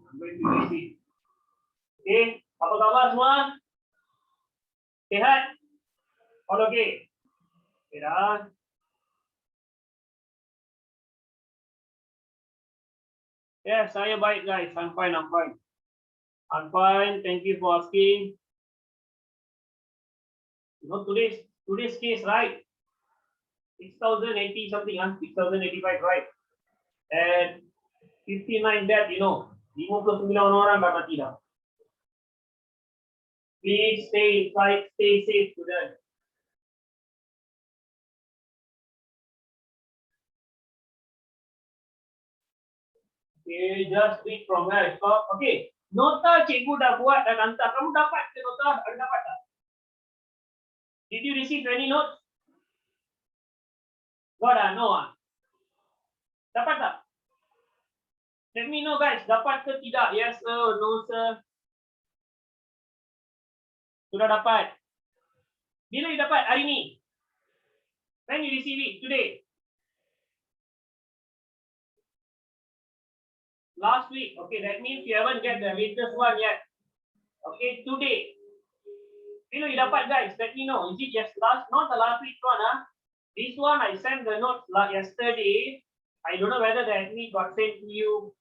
I'm going to erase it. Okay, apa khabar semua? Sihat? All okay? Okay dah. Yes, saya baik guys. I'm fine. I'm fine. Thank you for asking. You know today's case, right? 6,080 something, 6,085, right? And 59 death, you know. 59 orang dah mati dah. Please stay inside, stay safe, students. Okay, just read from where I stop. Okay, nota cikgu dah buat dan hantar. Kamu dapat ke nota? Ada dapat tak? Did you receive any notes? Got no ah. Dapat tak? Let me know guys, dapat ke tidak? Yes sir, no sir. Sudah dapat. Bila you dapat? Hari ni. When you receive it? Today. Last week. Okay, that means you haven't get the latest one yet. Okay, today. Bila you dapat guys? Let me know. Is it just not the last week one ah? This one I sent the notes yesterday. I don't know whether the admin got sent to you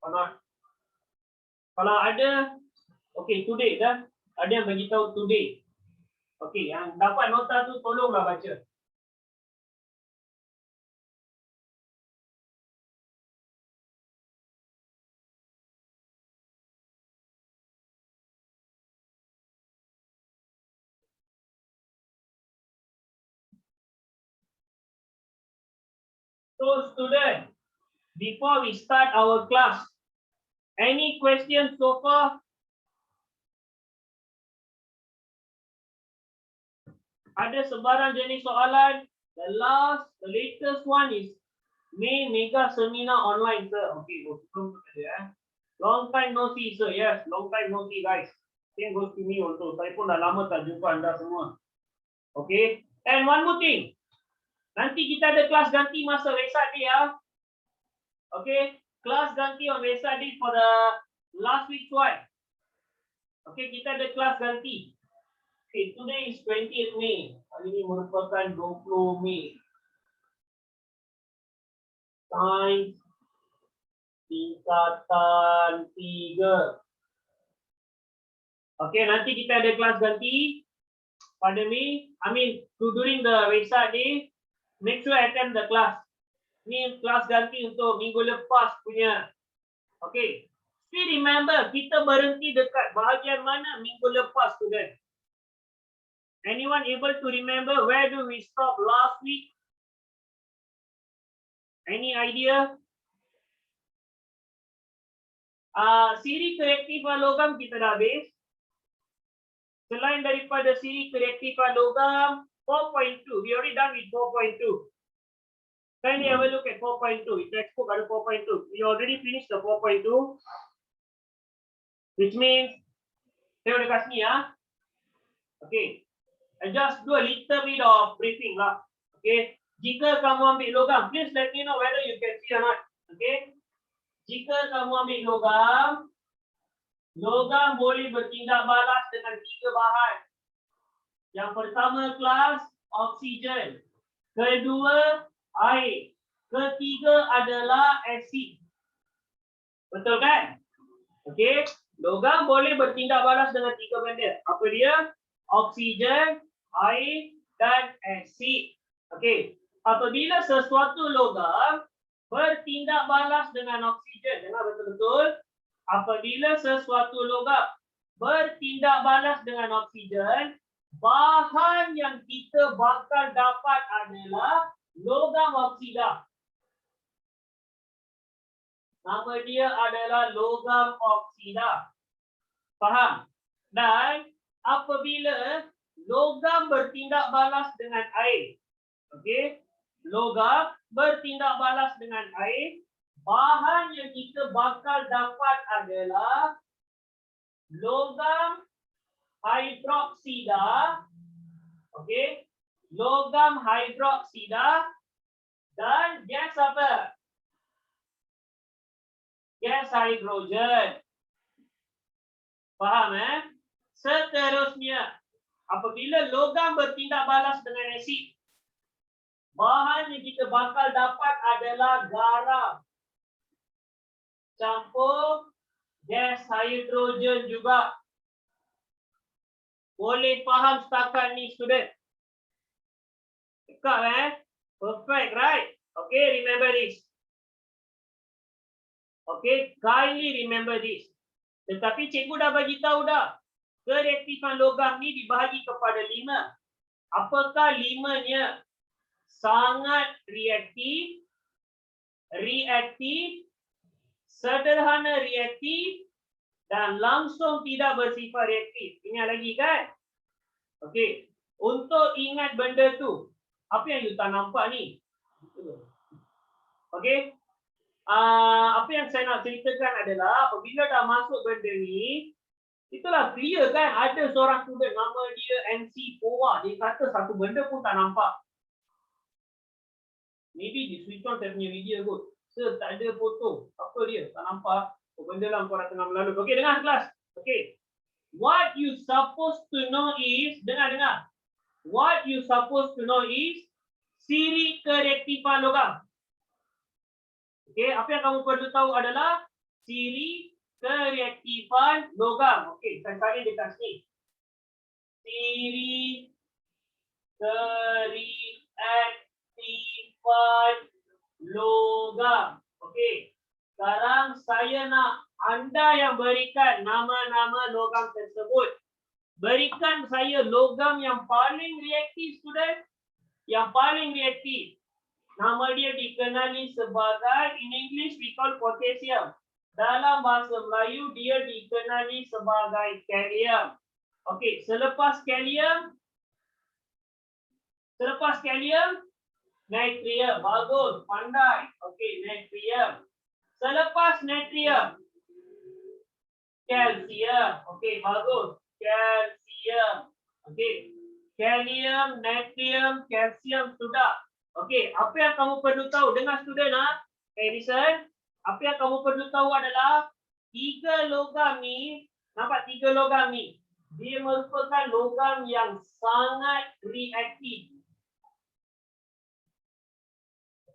or not. Kalau ada, okay today dah. Ada yang beritahu today. Okay, yang dapat nota tu tolonglah baca. So student, before we start our class, any questions so far? Ada sebarang jenis soalan? The latest one is May Mega Seminar Online, sir. Okay, long time no see, sir. Yes, long time no see, guys. Same goes to me also. Saya pun dah lama tak jumpa anda semua. Okay, and one more thing. Nanti kita ada kelas ganti masa Vesak Day ya. Okay, kelas ganti on Vesak Day for the last week one. Okay, kita ada kelas ganti. Okay, today is 20th May. Hari ini merupakan 20 Mei. Sains tingkatan 3. Okay, nanti kita ada kelas ganti pada Mei. During the Vesak Day. Make sure attend the class. Ini kelas ganti untuk minggu lepas punya. Okay. Still remember, kita berhenti dekat bahagian mana minggu lepas, student? Anyone able to remember where do we stop last week? Any idea? Siri kereaktifan logam kita dah habis. Selain daripada siri kereaktifan logam, 4.2. We already done with 4.2. Kindly have a look at 4.2. It's textbook ada 4.2. We already finished the 4.2. Which means, saya udah kasih ni ya. Okay. I just do a little bit of briefing lah. Okay. Jika kamu ambil logam, please let me know whether you can see or not. Okay. Jika kamu ambil logam, logam boleh bertindak balas dengan 3 bahan. Yang pertama kelas oksigen, kedua air, ketiga adalah asid. Betul kan? Okey, logam boleh bertindak balas dengan 3 benda. Apa dia? Oksigen, air dan asid. Okey, apabila sesuatu logam bertindak balas dengan oksigen, dengar betul-betul. Apabila sesuatu logam bertindak balas dengan oksigen, bahan yang kita bakal dapat adalah logam oksida. Nama dia adalah logam oksida. Faham? Dan apabila logam bertindak balas dengan air, okey? Logam bertindak balas dengan air, bahan yang kita bakal dapat adalah logam hidroksida, okey, logam hidroksida dan gas apa? gas hidrogen. Faham Seterusnya, apabila logam bertindak balas dengan asid, bahan yang kita bakal dapat adalah garam. Campur gas hidrogen juga. Boleh faham setakat ni, student? Dekat Perfect, right? Okay, remember this. Okay, kindly remember this. Tetapi cikgu dah bagi tahu dah. Kereaktifan logam ni dibahagi kepada 5. Apakah 5-nya? Sangat reaktif, reaktif, sederhana reaktif, dan langsung tidak bersifat reaktif. Ingat lagi kan? Okey. Untuk ingat benda tu, apa yang you tak nampak ni? Okey. Apa yang saya nak ceritakan adalah apabila dah masuk benda ni, itulah clear kan? Ada seorang student nama dia MC Powa. Dia kata satu benda pun tak nampak. Maybe di switch on saya punya video kot. So, tak ada foto. Apa dia? Tak nampak. Oh, benda lah korang tengah melalui. Okey, dengar kelas. Okey. What you supposed to know is, dengar. What you supposed to know is siri kereaktifan logam. Okey, apa yang kamu perlu tahu adalah siri kereaktifan logam. Okey, saya cari dekat sini. Siri kereaktifan logam. Okey. Sekarang saya nak anda yang berikan nama-nama logam tersebut. Berikan saya logam yang paling reaktif, student. Yang paling reaktif. Nama dia dikenali sebagai, in English we call potassium. Dalam bahasa Melayu dia dikenali sebagai kalium. Okey, selepas kalium natrium. Bagus, pandai. Okey, natrium. Selepas natrium, kalsium. Okey, bagus. Kalsium. Okey. Kalium, natrium, kalsium sudah. Okey, apa yang kamu perlu tahu? Dengar student listen. Apa yang kamu perlu tahu adalah 3 logam ni, nampak 3 logam ni. Dia merupakan logam yang sangat reaktif.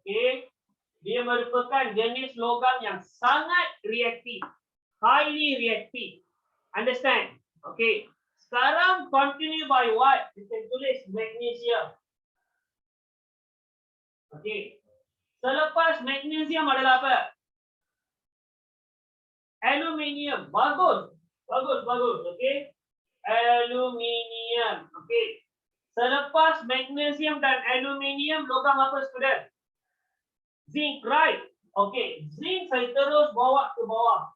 Okey. Dia merupakan jenis logam yang sangat reaktif. Highly reactive. Understand? Okay. Sekarang continue by what? Kita tulis magnesium. Okay. Selepas magnesium adalah apa? Aluminium. Bagus. Okay. Aluminium. Okay. Selepas magnesium dan aluminium, logam apa, student? Zinc, right? Okay, zinc saya terus bawa ke bawah.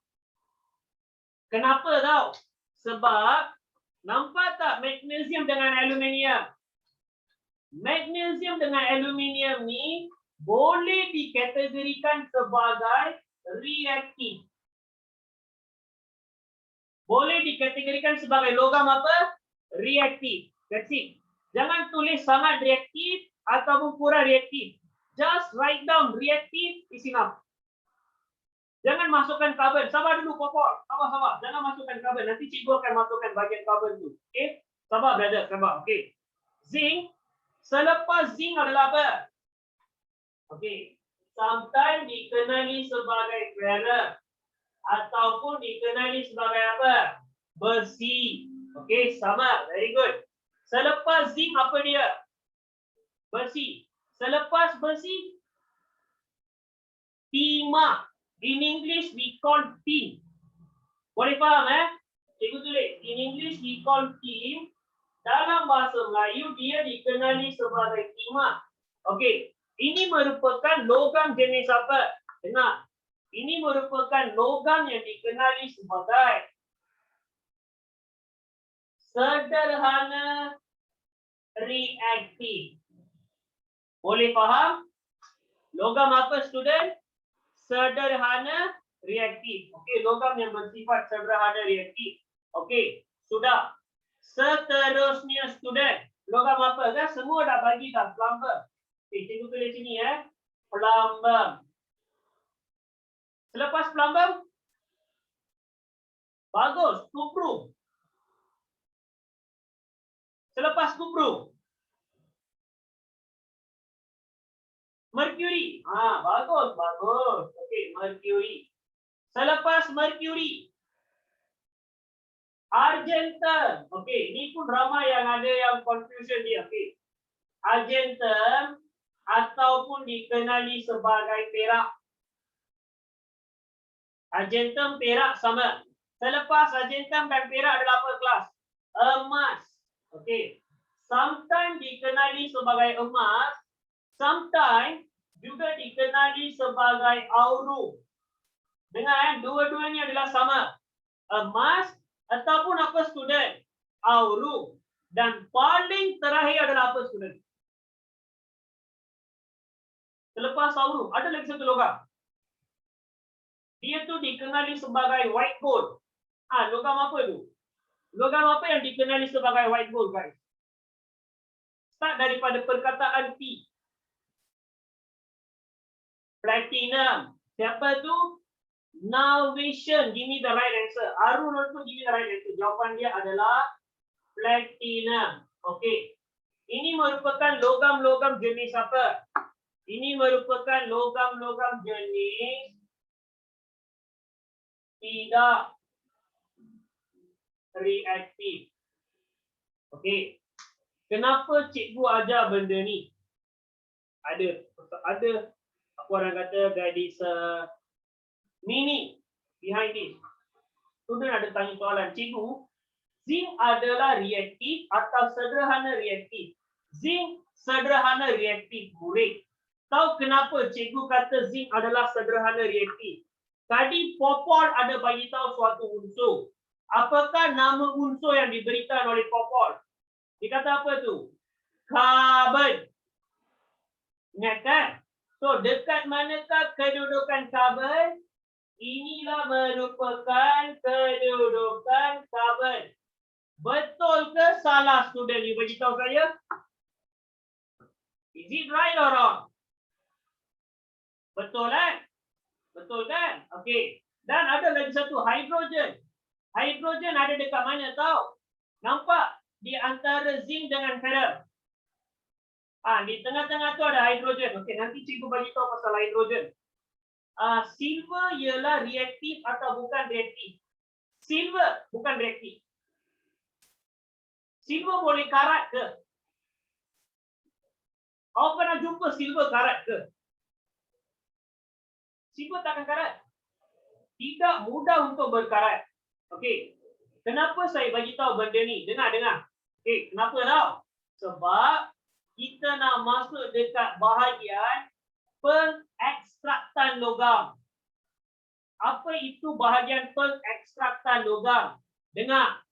Kenapa tau? Sebab, nampak tak magnesium dengan aluminium? Magnesium dengan aluminium ni boleh dikategorikan sebagai reaktif. Boleh dikategorikan sebagai logam apa? Reaktif. Kecil. Jangan tulis sangat reaktif ataupun kurang reaktif. Just write down reactive is enough. Jangan masukkan carbon. Sabar dulu, Popor. Sabar. Jangan masukkan carbon. Nanti cikgu akan masukkan bahagian carbon tu. Okay? Sabar, brother. Sabar. Okay. Zinc. Selepas zinc adalah apa? Okay. Sometimes dikenali sebagai ferrous. Ataupun dikenali sebagai apa? Besi. Okay. Sama. Very good. Selepas zinc apa dia? Besi. Selepas besi, timah. In English, we call tin. Boleh faham Cikgu tulis. In English, we call tin. Dalam bahasa Melayu, dia dikenali sebagai timah. Okey. Ini merupakan logam jenis apa? Dengar. Ini merupakan logam yang dikenali sebagai sederhana reaktif. Boleh faham? Logam apa, student? Sederhana reaktif. Okey, logam yang bersifat sederhana reaktif. Okey, sudah. Seterusnya, student. Logam apa? Kan semua dah bagi dah. Plumber. Okey, cikgu tulis sini Plumber. Selepas plumber, Bagus. Kupru. Selepas kupru. Mercury. Bagus, bagus. Okey, mercury. Selepas mercury. Argentum. Okey, ni pun ramai yang ada yang confusion dia. Okey. Argentum ataupun dikenali sebagai perak. Argentum, perak sama. Selepas argentum dan perak adalah apa kelas? Emas. Okey. Sometimes dikenali sebagai emas, sometimes juga dikenali sebagai aurum. Dengar dua-duanya adalah sama. Emas ataupun apa student? Aurum. Dan paling terakhir adalah apa student? Selepas aurum, ada lagi satu logam. Dia tu dikenali sebagai white gold. Logam apa tu? Logam apa yang dikenali sebagai white gold, guys? Start daripada perkataan P. Platinum. Siapa tu? Navation. Give me the right answer. Arun also give me the right answer. Jawapan dia adalah platinum. Okey. Ini merupakan logam-logam jenis apa? Ini merupakan logam-logam jenis tidak reaktif. Okey. Kenapa cikgu ajar benda ni? Ada apa orang kata there is a meaning behind this. Student ada tanya soalan, cikgu, zinc adalah reaktif atau sederhana reaktif? Zinc sederhana reaktif, murid. Tahu kenapa cikgu kata zinc adalah sederhana reaktif? Tadi Popol ada bagi tahu suatu unsur. Apakah nama unsur yang diberikan oleh Popol? Dia kata apa tu? Karbon. Ingat kan? So, dekat manakah kedudukan karbon? Inilah merupakan kedudukan karbon. Betul ke salah student? You beritahu saya. Is it right or wrong? Betul kan? Betul kan? Okey. Dan ada lagi satu, hidrogen. Hidrogen ada dekat mana tahu? Nampak? Di antara zinc dengan ferrous. Di tengah-tengah tu ada hidrogen. Okey, nanti cikgu bagi tahu pasal hidrogen. Silver ialah reaktif atau bukan reaktif? Silver bukan reaktif. Silver boleh karat ke? Awak pernah jumpa silver karat ke? Silver takkan karat. Tidak mudah untuk berkarat. Okey. Kenapa saya bagi tahu benda ni? Dengar. Okey, kenapa tahu? Sebab kita nak masuk dekat bahagian pengekstraktan logam. Apa itu bahagian pengekstraktan logam? Dengar.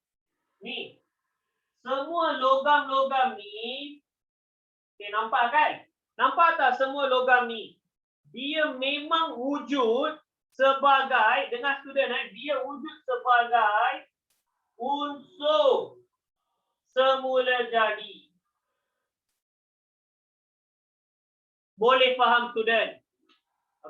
Ni. Semua logam-logam ni, okey, nampak kan? Nampak tak semua logam ni? Dia memang wujud sebagai, dengar student, dia wujud sebagai unsur semula jadi. Boleh faham student?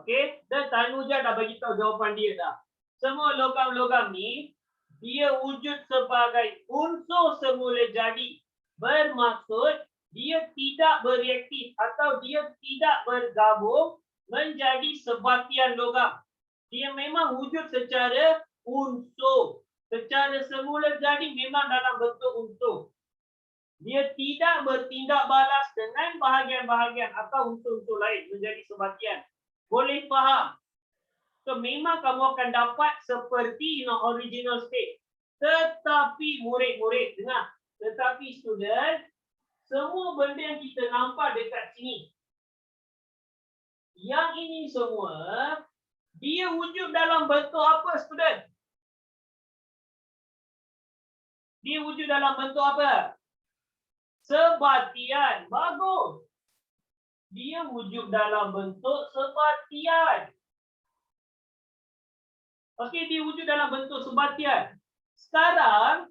Okey, dan Tanuja dah bagi tahu jawapan dia dah. Semua logam-logam ni dia wujud sebagai unsur semula jadi. Bermaksud dia tidak bereaktif atau dia tidak bergabung menjadi sebatian logam. Dia memang wujud secara unsur. Secara semula jadi memang dalam bentuk unsur. Dia tidak bertindak balas dengan bahagian-bahagian atau unsur-unsur lain menjadi sebatian. Boleh faham? So memang kamu akan dapat seperti in original state. Tetapi murid-murid, dengar. Tetapi student, semua benda yang kita nampak dekat sini, yang ini semua, dia wujud dalam bentuk apa student? Dia wujud dalam bentuk apa? Sebatian. Bagus. Dia wujud dalam bentuk sebatian. Okey, dia wujud dalam bentuk sebatian. Sekarang,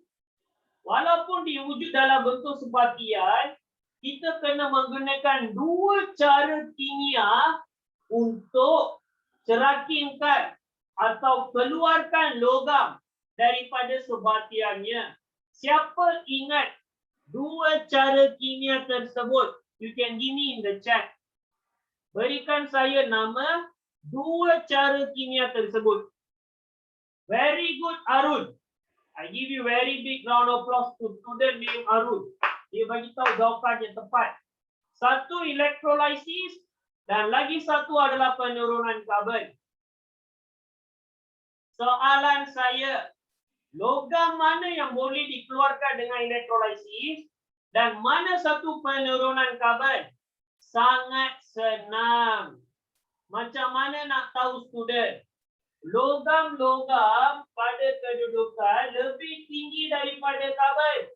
walaupun dia wujud dalam bentuk sebatian, kita kena menggunakan dua cara kimia untuk cerakimkan atau keluarkan logam daripada sebatiannya. Siapa ingat dua cara kimia tersebut? You can give me in the chat. Berikan saya nama dua cara kimia tersebut. Very good, Arun. I give you very big round of applause to student named Arun. Dia bagi tahu jawapan yang tepat. Satu elektrolisis dan lagi satu adalah penurunan karbon. Soalan saya, logam mana yang boleh dikeluarkan dengan elektrolisis dan mana satu penurunan karbon? Sangat senang. Macam mana nak tahu student? Logam-logam pada kedudukan lebih tinggi daripada karbon.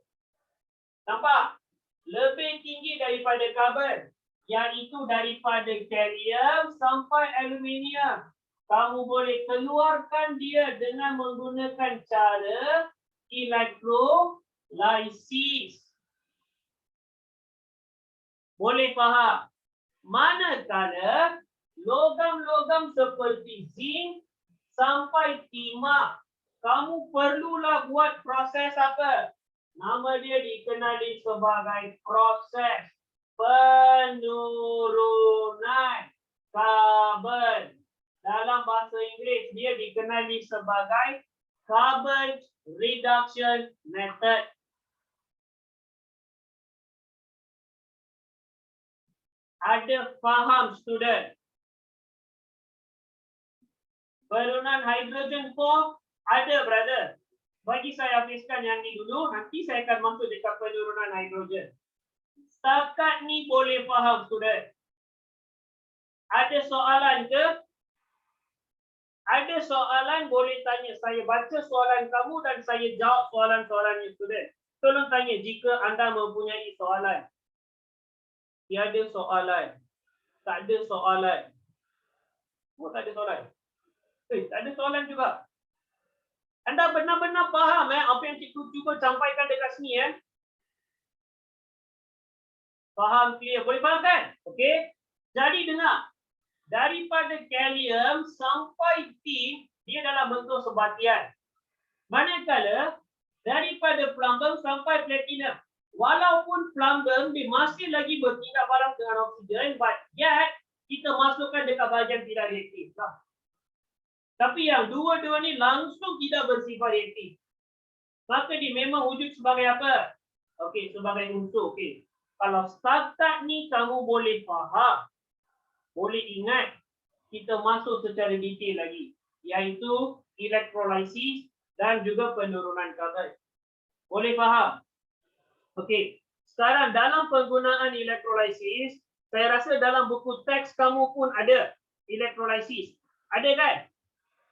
Nampak? Lebih tinggi daripada karbon. Iaitu daripada kalium sampai aluminium. Kamu boleh keluarkan dia dengan menggunakan cara elektrolisis. Boleh faham? Manakala logam-logam seperti zinc sampai timah, kamu perlulah buat proses apa? Nama dia dikenali sebagai proses penurunan karbon. Dalam bahasa Inggeris, dia dikenali sebagai carbon reduction method. Ada faham student? Penurunan hidrogen 4 ada brother. Bagi saya habiskan yang ni dulu, nanti saya akan masuk dekat penurunan hidrogen. Setakat ni boleh faham student? Ada soalan ke? Ada soalan boleh tanya. Saya baca soalan kamu dan saya jawab soalan-soalannya student. Tolong tanya jika anda mempunyai soalan. Tiada soalan. Tak ada soalan. Oh, tak ada soalan. Tak ada soalan juga. Anda benar-benar faham apa yang cikgu cuba sampaikan dekat sini Faham, clear? Boleh faham kan? Okey. Jadi dengar. Daripada kalium sampai tin, dia dalam bentuk sebatian. Manakala daripada plumbum sampai platinum, walaupun plumbum dia masih lagi bertindak barang dengan oksigen, but yet kita masukkan dekat bahagian tidak reaktif. Tapi yang dua-dua ni langsung tidak bersifat reaktif. Maka dia memang wujud sebagai apa? Okey, sebagai unsur. Okey. Kalau setakat ni kamu boleh faham, boleh ingat, kita masuk secara detail lagi. Iaitu elektrolisis dan juga penurunan karbon. Boleh faham? Okey. Sekarang dalam penggunaan elektrolisis, saya rasa dalam buku teks kamu pun ada elektrolisis. Ada kan?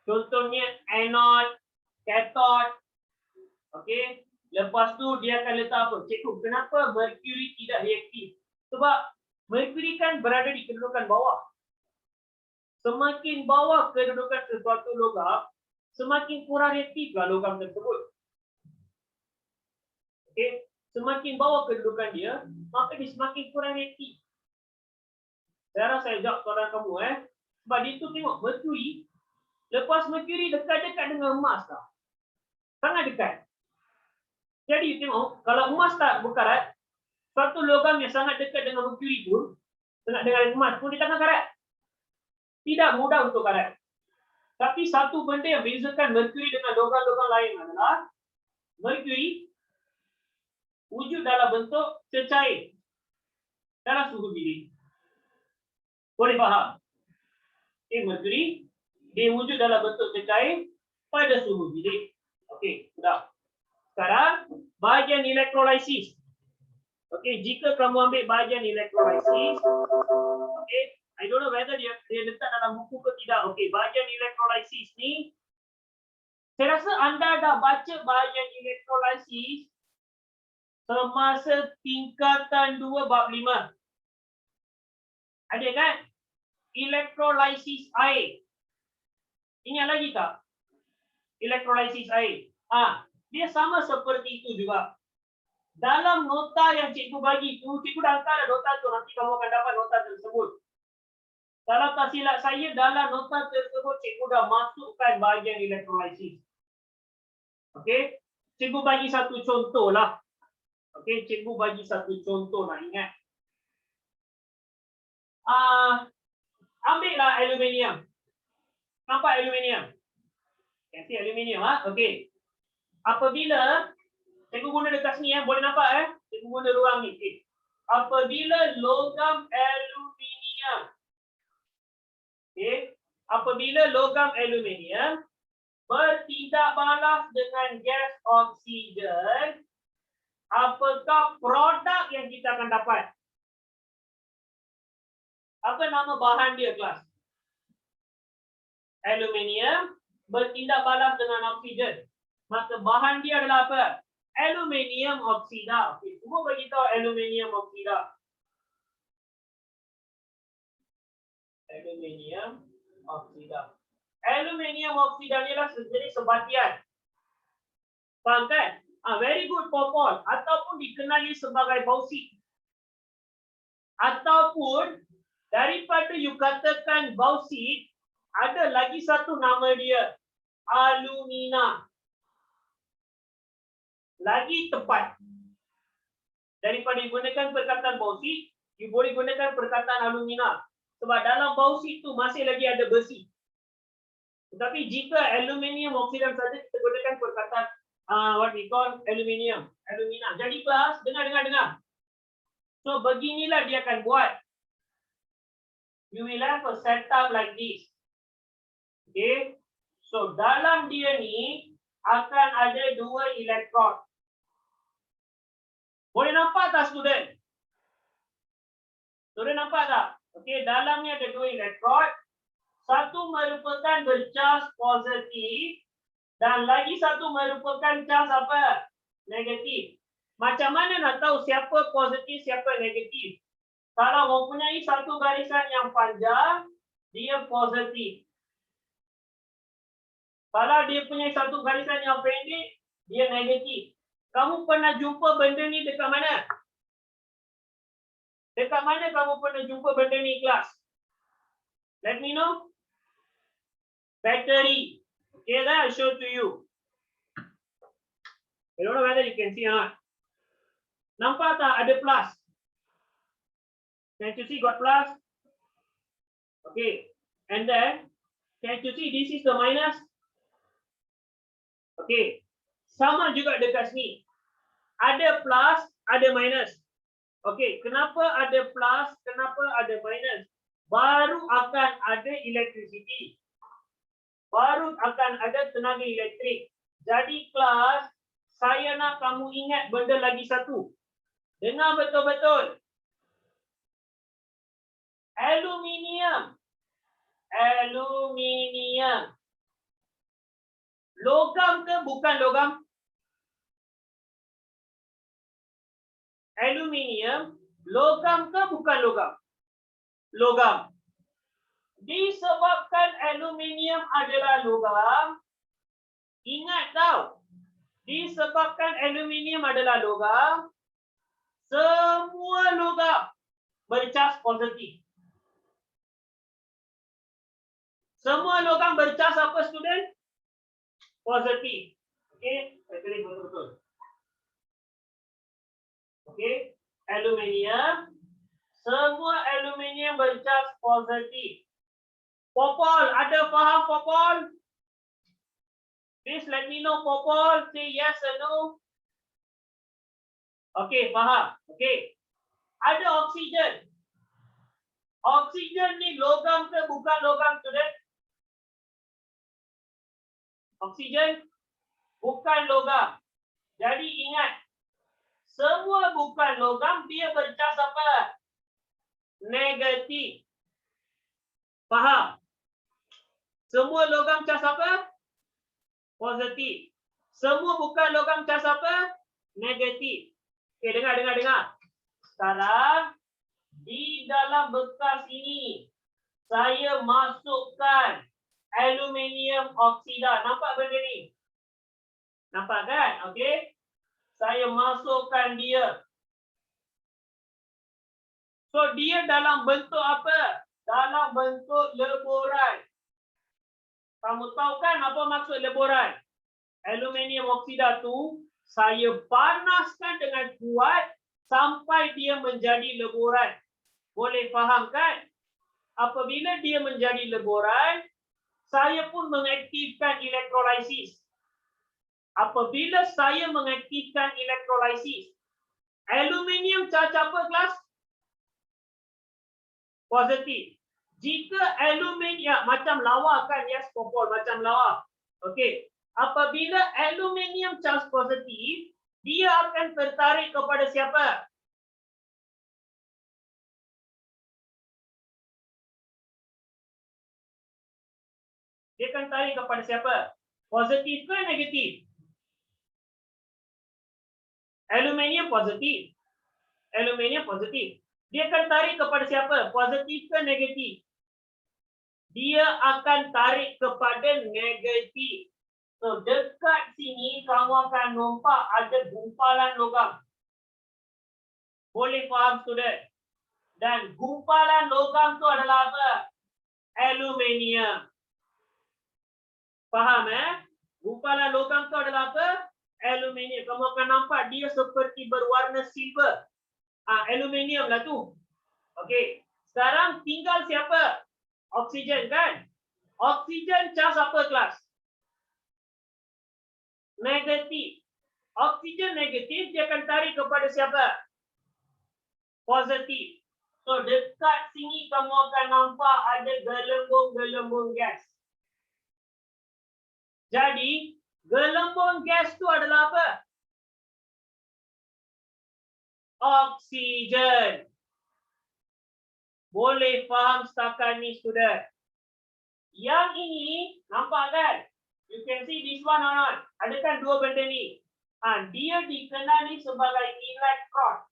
Contohnya anode, cathode. Okey. Lepas tu dia akan letak apa? Cikgu, kenapa merkuri tidak reaktif? Sebab merkuri kan berada di kedudukan bawah. Semakin bawah kedudukan sesuatu logam, semakin kurang reaktiflah logam tersebut. Okey. Semakin bawah kedudukan dia, maka dia semakin kurang reaktif. Saya rasa saya jawab soalan kamu Sebab dia tu tengok merkuri. Lepas merkuri dekat-dekat dengan emas tau. Sangat dekat. Jadi tengok, kalau emas tak berkarat, suatu logam yang sangat dekat dengan merkuri pun, sangat dengan emas pun dia takkan karat. Tidak mudah untuk karat. Tapi satu benda yang bezakan merkuri dengan logam-logam lain adalah merkuri wujud dalam bentuk cecair dalam suhu bilik. Boleh faham? Merkuri dia wujud dalam bentuk cecair pada suhu bilik. Okey, sudah. Sekarang bahagian elektrolisis. Okey, jika kamu ambil bahagian elektrolisis, okey, I don't know whether dia letak dalam buku ke tidak. Okey, bahagian elektrolisis ni, saya rasa anda dah baca bahagian elektrolisis semasa tingkatan 2 bab 5. Ada kan? Elektrolisis air. Ingat lagi tak? Elektrolisis air. Dia sama seperti itu juga. Dalam nota yang cikgu bagi tu, cikgu dah hantar nota tu, nanti kamu akan dapat nota tersebut. Kalau tak silap saya, dalam nota tersebut cikgu dah masukkan bahagian elektrolisis. Okey. Cikgu bagi satu contoh lah. Okey, cikgu bagi satu contoh nak ingat. Ambillah aluminium. Nampak aluminium? Can see aluminium okey. Apabila cikgu guna dekat sini boleh nampak cikgu guna ruang ni. Okay. Apabila logam aluminium. Okey. Apabila logam aluminium bertindak balas dengan gas oksigen, apakah produk yang kita akan dapat? Apa nama bahan dia, kelas? Aluminium bertindak balas dengan oksigen. Maka bahan dia adalah apa? Aluminium oksida. Okey, semua bagi tahu aluminium oksida. Aluminium oksida. Aluminium oksida ni adalah sejenis sebatian. Faham kan? Very good, Popol. Ataupun dikenali sebagai bauksit. Ataupun daripada you katakan bauksit, ada lagi satu nama dia, alumina. Lagi tepat. Daripada digunakan perkataan bauksit, you boleh gunakan perkataan alumina. Sebab dalam bauksit tu masih lagi ada besi. Tetapi jika aluminium oksida saja, kita gunakan perkataan what we call aluminium, alumina. Jadi kelas, dengar. So beginilah dia akan buat. You will have a setup like this. Okay. So dalam dia ni akan ada dua elektron. Boleh nampak tak student? Student nampak tak? Okay, dalam ni ada dua elektron. Satu merupakan bercas positif dan lagi satu merupakan cas apa? Negatif. Macam mana nak tahu siapa positif, siapa negatif? Kalau mempunyai satu garisan yang panjang, dia positif. Kalau dia punya satu garisan yang pendek, dia negatif. Kamu pernah jumpa benda ni dekat mana? Dekat mana kamu pernah jumpa benda ni, kelas? Let me know. Battery. Okay, then I'll show to you. I don't know whether you can see or not. Nampak tak ada plus? Can you see got plus? Okay. And then, can you see this is the minus? Okay. Sama juga dekat sini. Ada plus, ada minus. Okay. Kenapa ada plus, kenapa ada minus? Baru akan ada electricity. Baru akan ada tenaga elektrik. Jadi kelas, saya nak kamu ingat benda lagi satu. Dengar betul-betul. Aluminium. Aluminium. Logam ke bukan logam? Aluminium. Logam ke bukan logam? Logam. Disebabkan aluminium adalah logam. Ingat tau. Disebabkan aluminium adalah logam. Semua logam bercas positif. Semua logam bercas apa, student? Positif. Okey, saya tulis betul-betul. Okey, aluminium. Semua aluminium bercas positif. Popol, ada faham Popol? Please let me know, Popol. Say yes or no. Okey, faham. Okey. Ada oksigen. Oksigen ni logam ke bukan logam, student? Oksigen bukan logam. Jadi ingat, semua bukan logam, dia bercas apa? Negatif. Faham? Semua logam cas apa? Positif. Semua bukan logam cas apa? Negatif. Okey, dengar. Sekarang di dalam bekas ini saya masukkan aluminium oksida. Nampak benda ni? Nampak kan? Okey. Saya masukkan dia. So dia dalam bentuk apa? Dalam bentuk leburan. Kamu tahu kan apa maksud leburan? aluminium oksida tu saya panaskan dengan kuat sampai dia menjadi leburan. Boleh faham kan? Apabila dia menjadi leburan, saya pun mengaktifkan elektrolisis. Apabila saya mengaktifkan elektrolisis, aluminium charge apa kelas? Positif. Jika aluminium macam lawa kan, yes, popol macam lawa. Okey. Apabila aluminium charge positif, dia akan tertarik kepada siapa? Dia akan tarik kepada siapa? Positif ke negatif? Aluminium positif. Aluminium positif. Dia akan tarik kepada siapa? Positif ke negatif? Dia akan tarik kepada negatif. So, dekat sini kamu akan nampak ada gumpalan logam. Boleh faham, student? Dan gumpalan logam tu adalah apa? Aluminium. Faham Gumpalan logam tu adalah apa? Aluminium. Kamu akan nampak dia seperti berwarna silver. Aluminium lah tu. Okey. Sekarang tinggal siapa? Oksigen kan? Oksigen charge apa kelas? Negatif. Oksigen negatif dia akan tarik kepada siapa? Positif. So dekat sini kamu akan nampak ada gelembung-gelembung gas. Jadi gelembung gas tu adalah apa? Oksigen. Boleh faham setakat ni, student? Yang ini nampak kan? You can see this one or not? Ada kan dua benda ni? Dia dikenali sebagai elektron.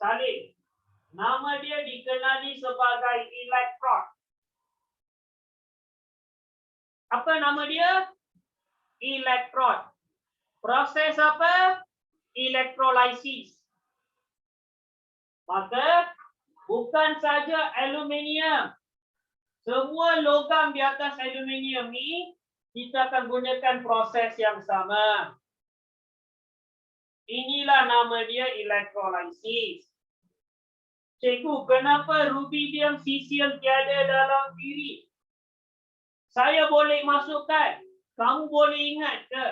Salib. Nama dia dikenali sebagai elektron. Apa nama dia? Elektron. Proses apa? Elektrolisis. Maka bukan saja aluminium. Semua logam di atas aluminium ni kita akan gunakan proses yang sama. Inilah nama dia elektrolisis. Cikgu, kenapa rubidium sisium tiada dalam diri? Saya boleh masukkan. Kamu boleh ingat ke?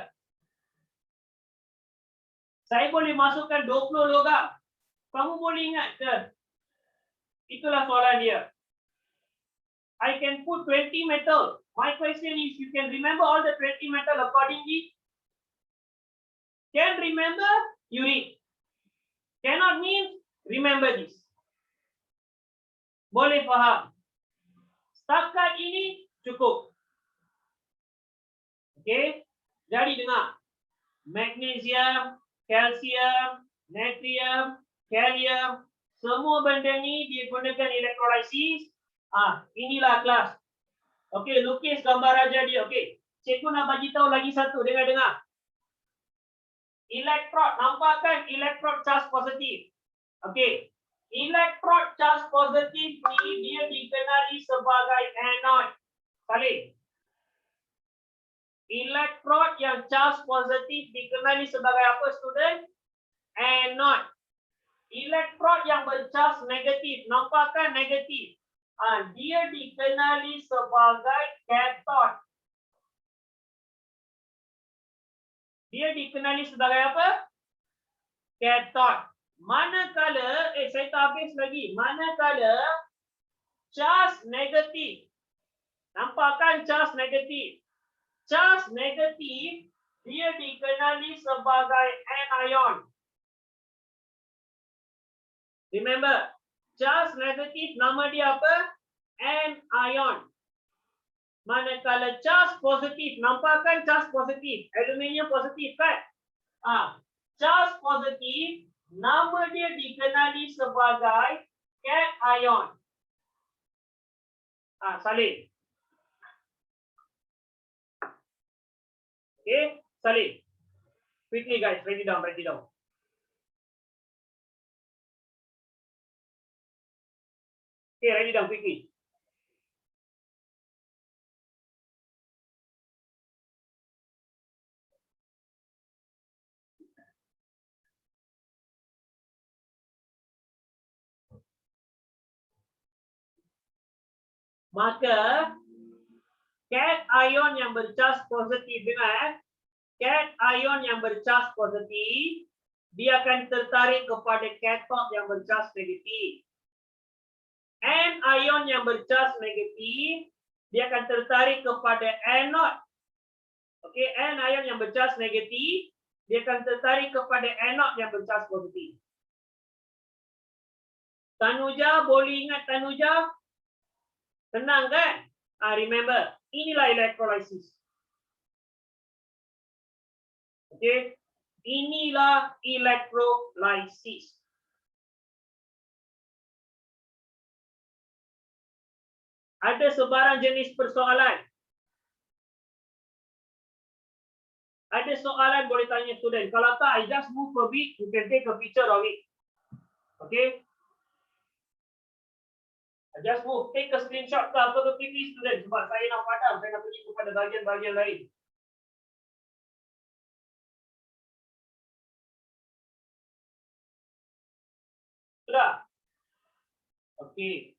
Saya boleh masukkan 20 logam. Kamu boleh ingat ke? Itulah soalan dia. I can put 20 metal. My question is, you can remember all the 20 metal accordingly? Can remember? You read. Cannot mean remember this. Boleh faham? Setakat ini cukup. Okey? Jadi dengar. Magnesium, kalsium, natrium, kalium, semua benda ni dia gunakan elektrolisis. Inilah kelas. Okey, lukis gambar raja dia. Okey. Cikgu nak bagi tahu lagi satu, dengar. Elektrod, nampak kan elektrod charge positif. Okey. Elektrod charge positif ni dia dikenali sebagai anode. Salih. Elektrod yang charge positif dikenali sebagai apa, student? Anode. Elektrod yang bercharge negatif, nampak kan negatif? Dia dikenali sebagai cathode. Dia dikenali sebagai apa? Cathode. Manakala, saya tak habis lagi. Manakala charge negatif. Nampak kan charge negatif? Charge negatif dia dikenali sebagai anion. Remember, charge negatif nama dia apa? Anion. Manakala charge positif, nampak kan charge positif? Aluminium positif kan? Charge positif nama dia dikenali sebagai cation. Salib. Okay, salib. Quickly guys, write it down. Okay, write it down quickly. Maka cation yang bercas positif dengan cation yang bercas positif, dia akan tertarik kepada katot yang bercas negatif. Anion yang bercas negatif, dia akan tertarik kepada anode. Okey, anion yang bercas negatif, dia akan tertarik kepada anode yang bercas positif. Tanuja, boleh ingat Tanuja? Tenang kan? Remember, inilah electrolysis. Okey, inilah electrolysis. Ada sebarang jenis persoalan? Ada soalan boleh tanya student. Kalau tak, I just move a bit, you can take a picture of it. Okay? I just move, take a screenshot ke apa ke quickly student. Sebab saya nak padam, saya nak pergi kepada bahagian-bahagian lain. Sudah? Okay.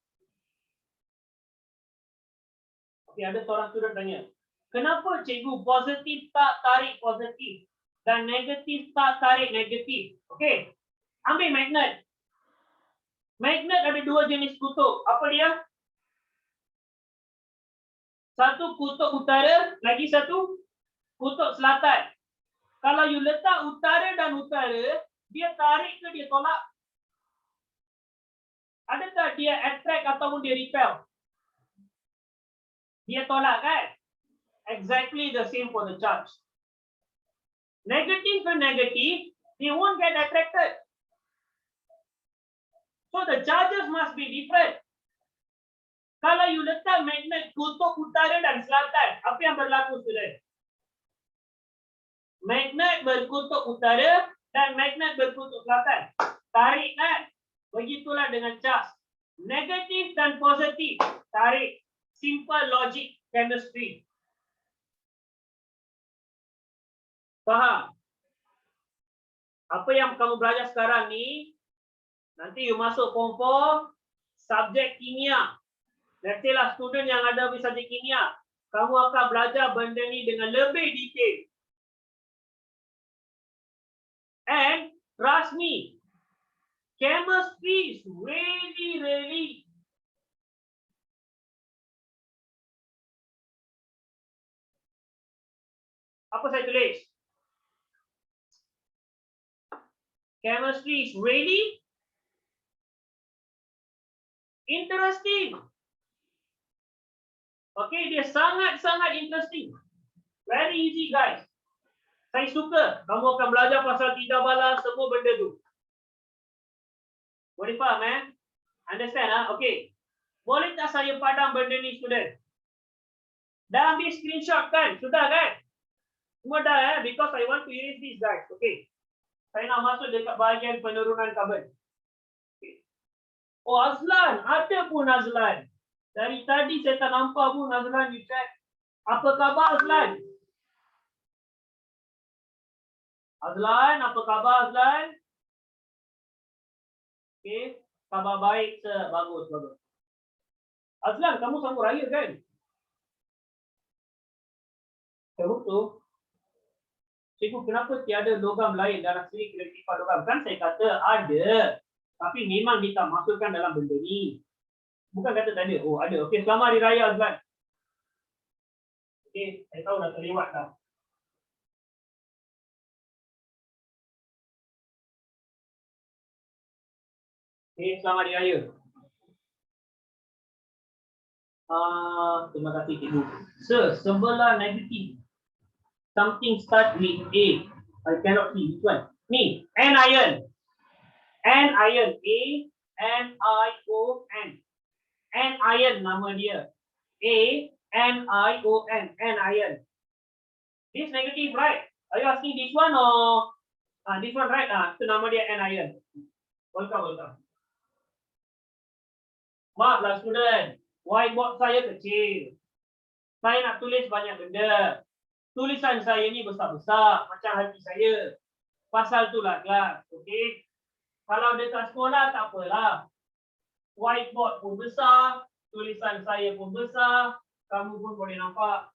Okay, ada seorang student tanya. Kenapa cikgu positif tak tarik positif dan negatif tak tarik negatif? Okay. Ambil magnet. Magnet ada dua jenis kutub. Apa dia? Satu kutub utara, lagi satu kutub selatan. Kalau you letak utara dan utara, dia tarik ke dia tolak? Adakah dia attract ataupun dia repel? Dia tolak kan? Exactly the same for the charge. Negative ke negative, they won't get attracted. So the charges must be different. Kalau you letak magnet kutub utara dan selatan, apa yang berlaku student? Magnet berkutub utara dan magnet berkutub selatan. Tarik kan? Begitulah dengan charge. Negatif dan positif. Tarik. Simple logic chemistry. Faham? Apa yang kamu belajar sekarang ni, nanti you masuk form 4, subjek kimia. Let's say lah student yang ada di subjek kimia, kamu akan belajar benda ni dengan lebih detail. And trust me, chemistry is really apa saya tulis? Chemistry is really interesting. Okay, dia sangat-sangat interesting. Very easy guys. Saya suka kamu akan belajar pasal tidak balas semua benda tu. Boleh faham Understand Okay. Boleh tak saya padam benda ni student? Dah ambil screenshot kan? Sudah kan? Semua dah because I want to erase this guys. Okay. Saya nak masuk dekat bahagian penurunan karbon. Okay. Oh Azlan, ada pun Azlan. Dari tadi saya tak nampak pun Azlan, you check. Apa khabar Azlan? Azlan, apa khabar Azlan? Okay, khabar baik, bagus. Azlan, kamu sambut raya kan? Betul. Cikgu, kenapa tiada logam lain dalam siri rectifier logam? Kan saya kata ada. Tapi memang kita masukkan dalam benda ni. Bukan kata tak ada. Oh, ada. Okey, selamat Hari Raya Azlan. Okey, saya tahu dah terlewat dah. Okey, selamat Hari Raya. Terima kasih cikgu. Sir, sebelah negatif. Something start with A. I cannot see. Which one? Ni, anion. Anion. A-N-I-O-N. Anion nama dia. A-N-I-O-N. Anion. This negative, right? Are you asking this one or this one, right? Itu nama dia anion. Welcome. Maaflah student. Whiteboard saya kecil. Saya nak tulis banyak benda. Tulisan saya ni besar-besar macam hati saya. Pasal itulah kelas. Okey. Kalau dekat sekolah tak apalah. Whiteboard pun besar, tulisan saya pun besar, kamu pun boleh nampak.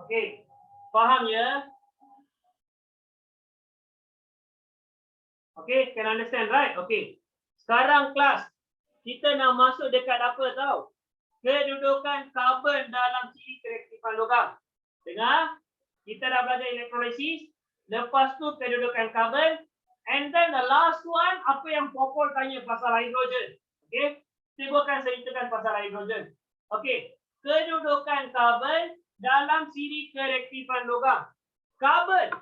Okey, faham ya? Okey, can understand right? Okey. Sekarang kelas, kita nak masuk dekat apa tahu? Kedudukan karbon dalam siri kereaktifan logam. Dengar? Kita dah belajar elektrolisis, lepas tu kedudukan karbon, and then the last one, apa yang Popol tanya pasal hidrogen. Okey? Saya akan ceritakan pasal hidrogen. Okey, kedudukan karbon dalam siri kereaktifan logam. Karbon.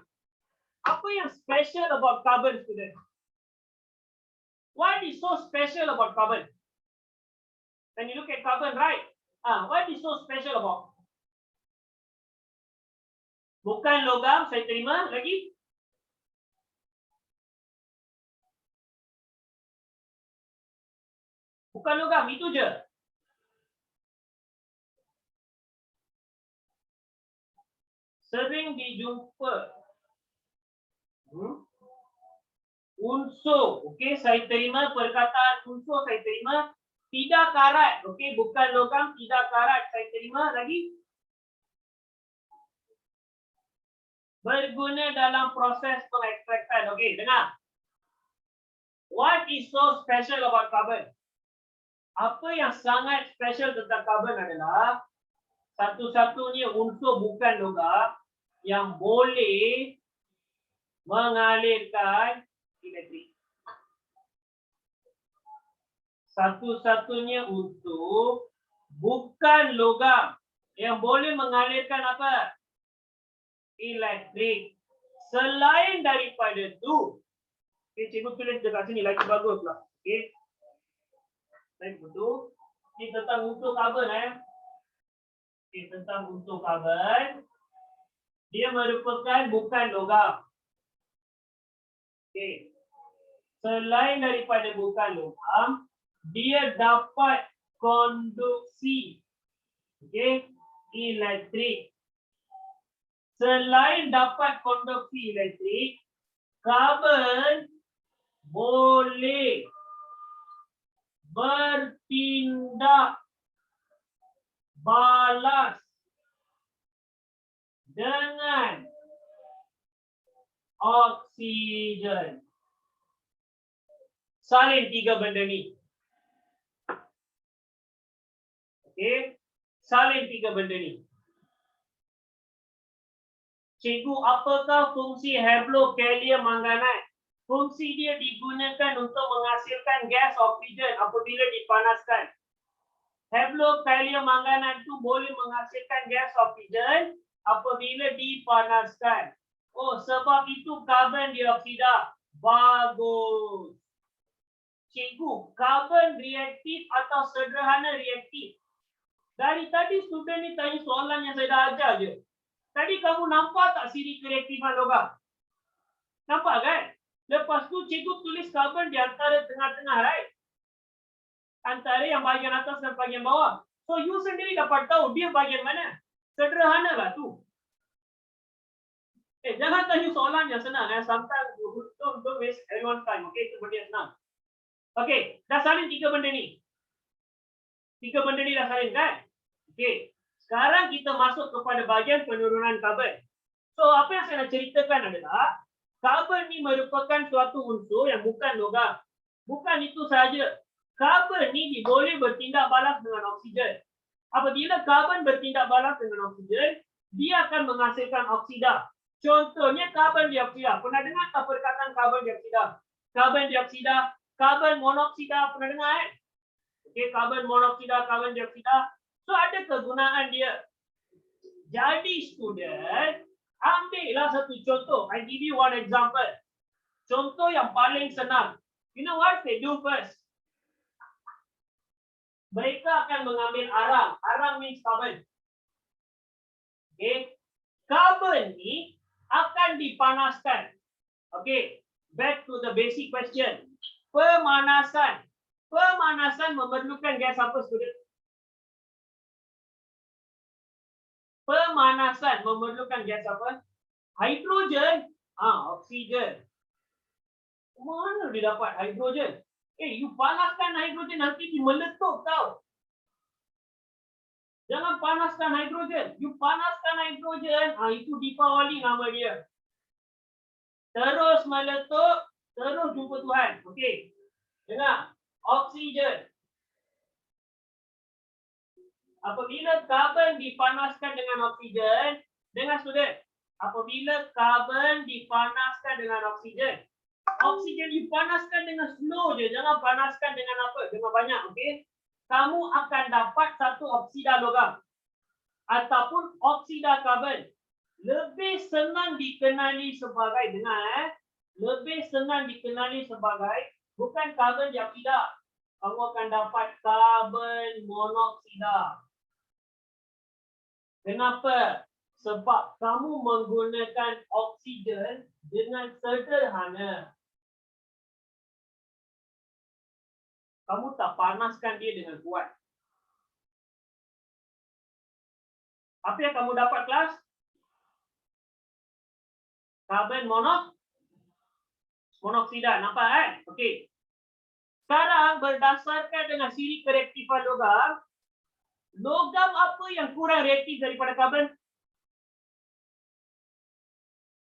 Apa yang special about carbon, student? What is so special about carbon? When you look at carbon, right? What is so special about? Bukan logam, saya terima. Lagi? Bukan logam, itu je. Sering dijumpa. Unsur. Okey, saya terima perkataan unsur, saya terima. Tidak karat. Okey, bukan logam, tidak karat. Saya terima. Lagi? Berguna dalam proses pengekstrakan. Okey, dengar. What is so special about carbon? Apa yang sangat special tentang carbon adalah satu-satunya unsur bukan logam yang boleh mengalirkan elektrik. Satu-satunya unsur bukan logam yang boleh mengalirkan apa? Elektrik. Selain daripada itu, okay, cikgu tulis dekat sini lagi bagus lah. Okey. Baik, betul. Ini tentang unsur karbon Okay, tentang unsur karbon. Dia merupakan bukan logam. Okey. Selain daripada bukan logam, dia dapat konduksi. Okey, elektrik. Selain dapat konduksi elektrik, karbon boleh bertindak balas dengan oksigen. Salin tiga benda ni. Okey, salin tiga benda ni. Cikgu, apakah fungsi haplokalium manganat? Fungsi dia digunakan untuk menghasilkan gas oksigen apabila dipanaskan. Haplokalium manganat itu boleh menghasilkan gas oksigen apabila dipanaskan. Oh, sebab itu karbon dioksida. Bagus. Cikgu, karbon reaktif atau sederhana reaktif? Dari tadi student ni tanya soalan yang saya dah ajar je. Tadi kamu nampak tak siri kereaktifan logam? Nampak kan? Lepas tu cikgu tulis karbon di antara tengah-tengah, right? Antara yang bahagian atas dan bahagian bawah. So you sendiri dapat tahu dia bahagian mana. Sederhana lah tu. Jangan tanya soalan yang senang. Sometimes don't waste everyone's time. Okay, itu benda yang senang. Okay, dah salin tiga benda ni. Tiga benda ni dah salin kan? Okay. Sekarang kita masuk kepada bahagian penurunan karbon. So, apa yang saya nak ceritakan adalah karbon ni merupakan suatu unsur yang bukan logam. Bukan itu sahaja. Karbon ni boleh bertindak balas dengan oksigen. Apabila karbon bertindak balas dengan oksigen, dia akan menghasilkan oksida. Contohnya karbon dioksida. Pernah dengar tak perkataan karbon dioksida? Karbon dioksida, karbon monoksida, pernah dengar kan? Okey, karbon monoksida, karbon dioksida. So ada kegunaan dia. Jadi student, ambillah satu contoh. I give you one example. Contoh yang paling senang. You know what they do first? Mereka akan mengambil arang. Arang means carbon. Okay. Karbon ni akan dipanaskan. Okay. Back to the basic question. Pemanasan. Pemanasan memerlukan gas apa, student? Pemanasan memerlukan gas apa? Hidrogen. Oksigen. Mana dia dapat hidrogen? You panaskan hidrogen nanti dia meletup tau. Jangan panaskan hidrogen. You panaskan hidrogen, itu Deepawali nama dia. Terus meletup, terus jumpa Tuhan. Okey. Dengar. Oksigen. Apabila karbon dipanaskan dengan oksigen, dengar student. Apabila karbon dipanaskan dengan oksigen, oksigen dipanaskan dengan slow je, jangan panaskan dengan apa? Dengan banyak, okey? Kamu akan dapat satu oksida logam ataupun oksida karbon. Lebih senang dikenali sebagai, dengar lebih senang dikenali sebagai bukan karbon dioksida. Kamu akan dapat karbon monoksida. Kenapa? Sebab kamu menggunakan oksigen dengan sederhana. Kamu tak panaskan dia dengan kuat. Apa yang kamu dapat kelas? Karbon monoksida. Nampak kan? Okey. Sekarang berdasarkan dengan siri kereaktifan logam, logam apa yang kurang reaktif daripada karbon?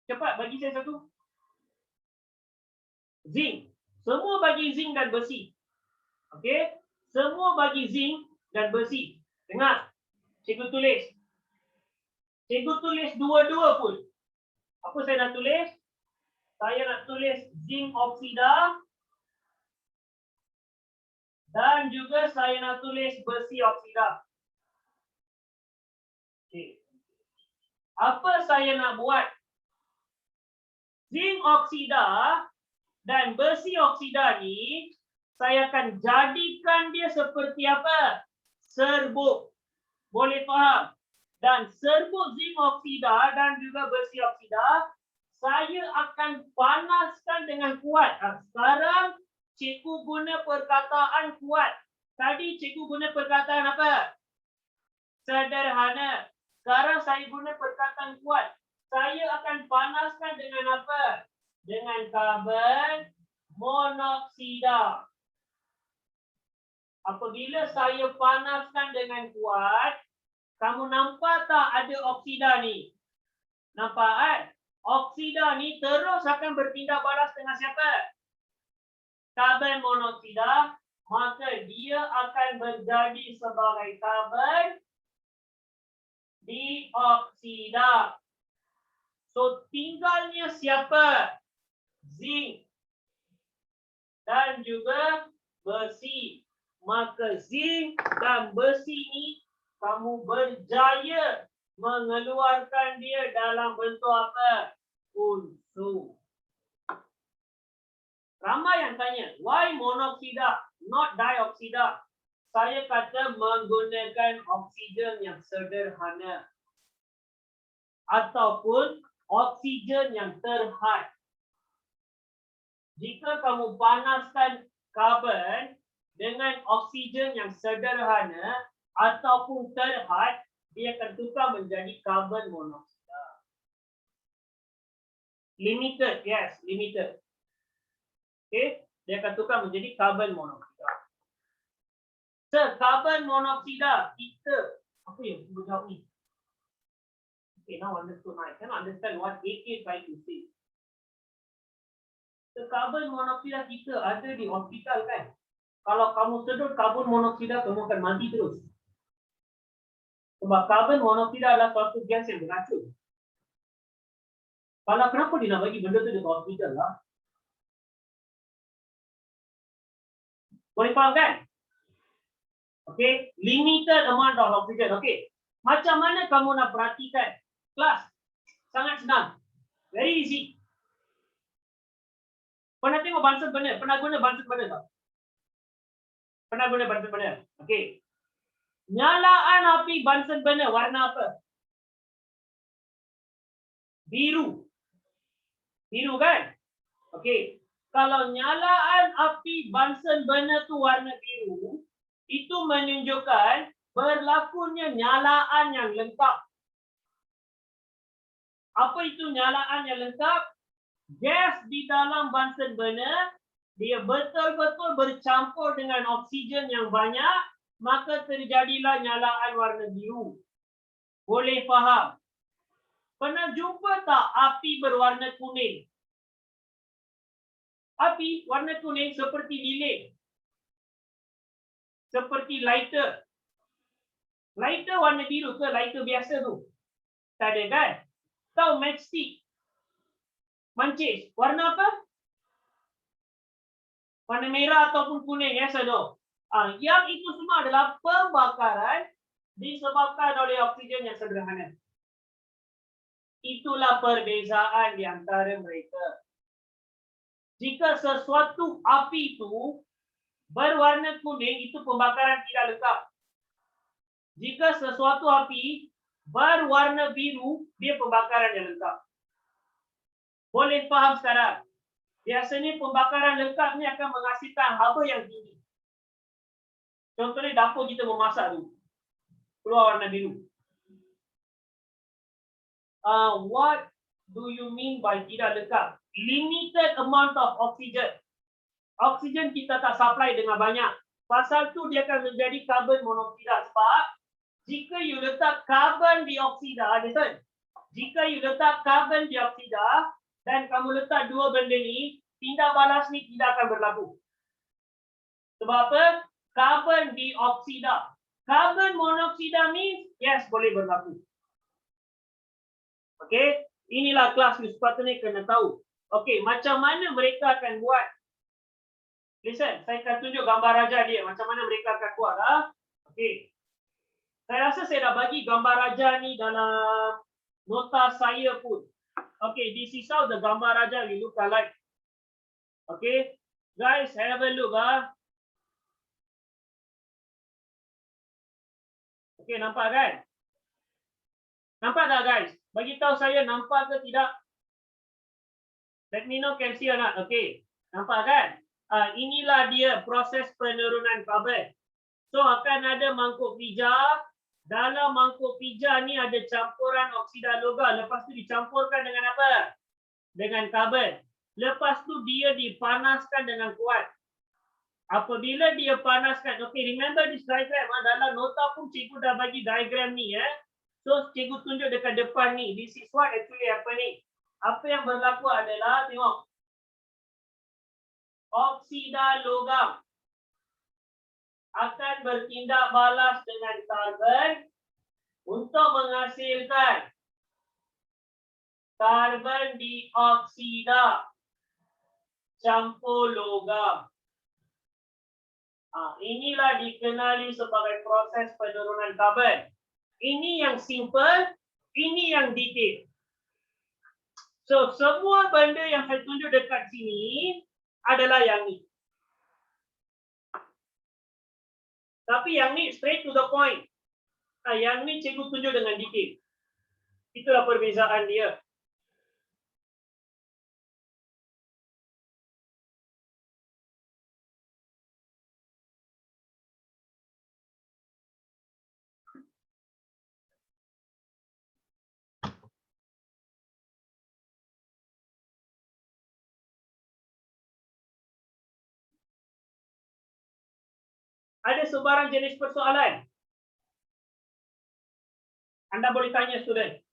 Cepat bagi saya satu. Zinc. Semua bagi zinc dan besi. Okey? Semua bagi zinc dan besi. Dengar. Cikgu tulis. Cikgu tulis dua-dua pun. Apa saya nak tulis? Saya nak tulis zinc oksida. Dan juga saya nak tulis besi oksida. Okay. Apa saya nak buat? Zinc oksida dan besi oksida ni, saya akan jadikan dia seperti apa? Serbuk. Boleh faham? Dan serbuk zinc oksida dan juga besi oksida, saya akan panaskan dengan kuat. Sekarang, cikgu guna perkataan kuat. Tadi cikgu guna perkataan apa? Sederhana. Sekarang saya guna perkataan kuat. Saya akan panaskan dengan apa? Dengan karbon monoksida. Apabila saya panaskan dengan kuat, kamu nampak tak ada oksida ni? Nampak kan? Oksida ni terus akan bertindak balas dengan siapa? Karbon monoksida. Maka dia akan menjadi sebagai karbon dioksida. So tinggalnya siapa? Zinc dan juga besi. Maka zinc dan besi ni kamu berjaya mengeluarkan dia dalam bentuk apa? Unsur. Ramai yang tanya, why monoksida, not dioksida? Saya kata menggunakan oksigen yang sederhana. Ataupun oksigen yang terhad. Jika kamu panaskan karbon dengan oksigen yang sederhana ataupun terhad, dia akan tukar menjadi karbon monoksida. Limited, yes, limited. Okay, dia akan tukar menjadi karbon monoksida. Karbon monoksida, kita, apa yang kita jawab ni? Okay, now understood. I cannot understand what AK trying to say. Karbon monoksida kita ada di hospital kan? Kalau kamu sedut karbon monoksida, kamu akan mati terus. Sebab karbon monoksida adalah suatu gas yang beracun. Kalau kenapa dia nak bagi benda tu dekat hospital lah? Boleh faham kan? Okay, limited amount of oxygen. Okay, macam mana kamu nak perhatikan? Kelas, sangat senang. Very easy. Pernah tengok Bunsen burner? Pernah guna Bunsen burner tak? Pernah guna Bunsen burner? Okay. Nyalaan api Bunsen burner warna apa? biru. Biru kan? Okey. Kalau nyalaan api Bunsen burner tu warna biru, itu menunjukkan berlakunya nyalaan yang lengkap. Apa itu nyalaan yang lengkap? Gas di dalam Bunsen burner, dia betul-betul bercampur dengan oksigen yang banyak, maka terjadilah nyalaan warna biru. Boleh faham? Pernah jumpa tak api berwarna kuning? Api warna kuning seperti lilin. Seperti lighter. Lighter warna biru ke lighter biasa tu? Tak ada kan? Tahu matchstick? Mancis. Warna apa? Warna merah ataupun kuning, yes atau no? Yang itu semua adalah pembakaran disebabkan oleh oksigen yang sederhana. Itulah perbezaan di antara mereka. Jika sesuatu api itu berwarna kuning, itu pembakaran tidak lengkap. Jika sesuatu api berwarna biru, dia pembakaran yang lengkap. Boleh faham sekarang? Biasanya pembakaran lengkap ni akan menghasilkan haba yang tinggi. Contohnya dapur kita memasak tu, keluar warna biru. What do you mean by tidak lengkap? Limited amount of oxygen. Oksigen kita tak supply dengan banyak. Pasal tu dia akan menjadi karbon monoksida. Sebab jika you letak karbon dioksida, listen. Jika you letak karbon dioksida dan kamu letak dua benda ni, tindak balas ni tidak akan berlaku. Sebab apa? Karbon dioksida. Karbon monoksida means yes, boleh berlaku. Okey, inilah kelas you sepatutnya kena tahu. Okey, macam mana mereka akan buat? Listen, saya akan tunjuk gambar raja dia. Macam mana mereka akan buat. Okey. Saya rasa saya dah bagi gambar raja ni dalam nota saya pun. Okey, this is how the gambar raja will look like. Okey. Guys, have a look. Okey, nampak kan? Nampak tak guys? Bagi tahu saya nampak ke tidak? Let me know can see or not. Okey. Nampak kan? Inilah dia proses penurunan karbon. So akan ada mangkuk pija. Dalam mangkuk pija ni ada campuran oksida logam. Lepas tu dicampurkan dengan apa? Dengan karbon. Lepas tu dia dipanaskan dengan kuat. Apabila dia panaskan, okay, remember this diagram. Dalam nota pun cikgu dah bagi diagram ni. So cikgu tunjuk dekat depan ni. This is what actually happening. Apa yang berlaku adalah, tengok. Oksida logam akan bertindak balas dengan karbon untuk menghasilkan karbon dioksida campur logam. Inilah dikenali sebagai proses penurunan karbon. Ini yang simple, ini yang detail. So semua benda yang saya tunjuk dekat sini adalah yang ni. Tapi yang ni straight to the point. Yang ni cikgu tunjuk dengan detail. Itulah perbezaan dia. Ada sebarang jenis persoalan? Anda boleh tanya student.